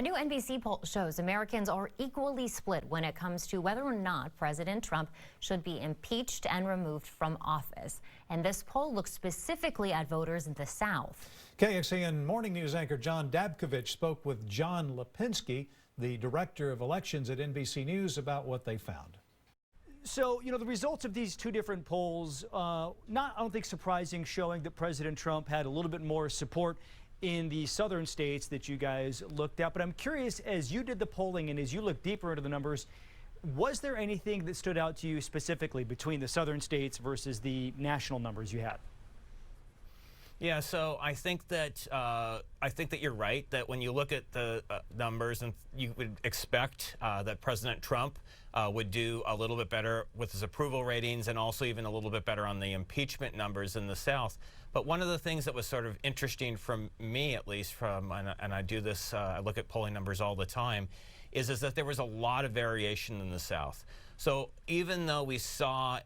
A new NBC poll shows Americans are equally split when it comes to whether or not President Trump should be impeached and removed from office. And this poll looks specifically at voters in the South. KXAN Morning News anchor John Dabkovich spoke with John Lapinski, the director of elections at NBC News, about what they found. So, the results of these two different polls, I don't think surprising, showing that President Trump had a little bit more support in the southern states that you guys looked at. But I'm curious, as you did the polling and as you looked deeper into the numbers, was there anything that stood out to you specifically between the southern states versus the national numbers you had? Yeah, so I think that you're right, that when you look at the numbers, and you would expect that President Trump would do a little bit better with his approval ratings and also even a little bit better on the impeachment numbers in the South. But one of the things that was sort of interesting from me, at least, and I do this, I look at polling numbers all the time, is that there was a lot of variation in the South. So even though we saw,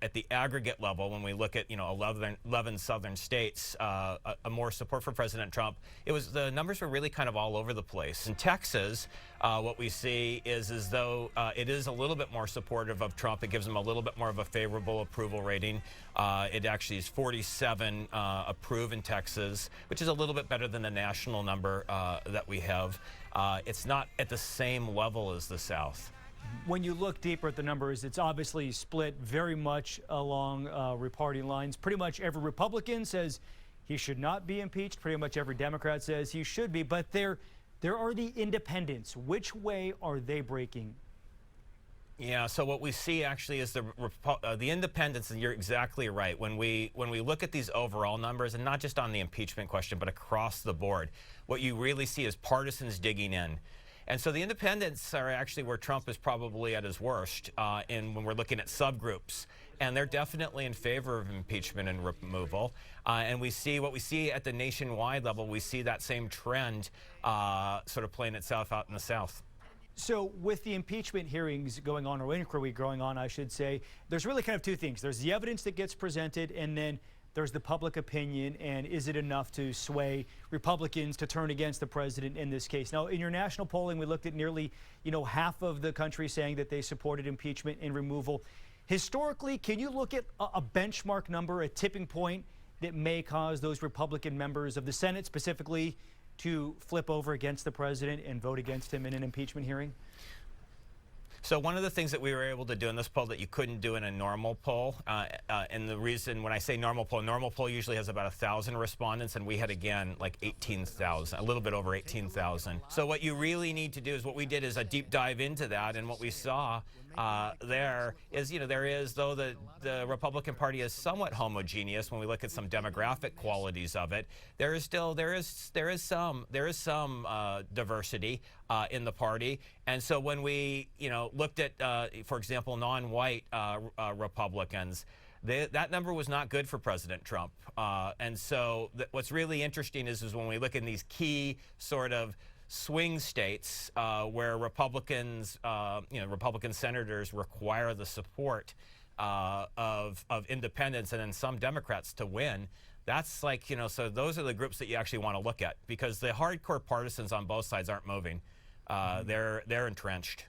at the aggregate level, when we look at, 11 southern states, a more support for President Trump, the numbers were really kind of all over the place. In Texas, what we see is as though it is a little bit more supportive of Trump. It gives him a little bit more of a favorable approval rating. It actually is 47 approve in Texas, which is a little bit better than the national number that we have. It's not at the same level as the South. When you look deeper at the numbers, it's obviously split very much along party lines. Pretty much every Republican says he should not be impeached. Pretty much every Democrat says he should be. But there are the independents. Which way are they breaking? Yeah, so what we see actually is the independents, and you're exactly right. When we look at these overall numbers, and not just on the impeachment question, but across the board, what you really see is partisans digging in. And so the independents are actually where Trump is probably at his worst when we're looking at subgroups. And they're definitely in favor of impeachment and removal. And what we see at the nationwide level, we see that same trend sort of playing itself out in the South. So with the impeachment hearings going on, or inquiry going on, I should say, there's really kind of two things. There's the evidence that gets presented, and then there's the public opinion, and is it enough to sway Republicans to turn against the president in this case? Now, in your national polling, we looked at nearly, half of the country saying that they supported impeachment and removal. Historically, can you look at a benchmark number, a tipping point that may cause those Republican members of the Senate specifically to flip over against the president and vote against him in an impeachment hearing? So one of the things that we were able to do in this poll that you couldn't do in a normal poll, and the reason when I say normal poll usually has about 1,000 respondents, and we had, again, like 18,000, a little bit over 18,000. So what you really need to do is, what we did is a deep dive into that, and what we saw there is, though the Republican Party is somewhat homogeneous when we look at some demographic qualities of it, there is some diversity in the party. And so when we looked at, for example, non-white Republicans, that number was not good for President Trump. And so what's really interesting is when we look in these key sort of swing states where Republicans, Republican senators require the support of independents and then some Democrats to win. That's like, so those are the groups that you actually want to look at, because the hardcore partisans on both sides aren't moving. They're entrenched.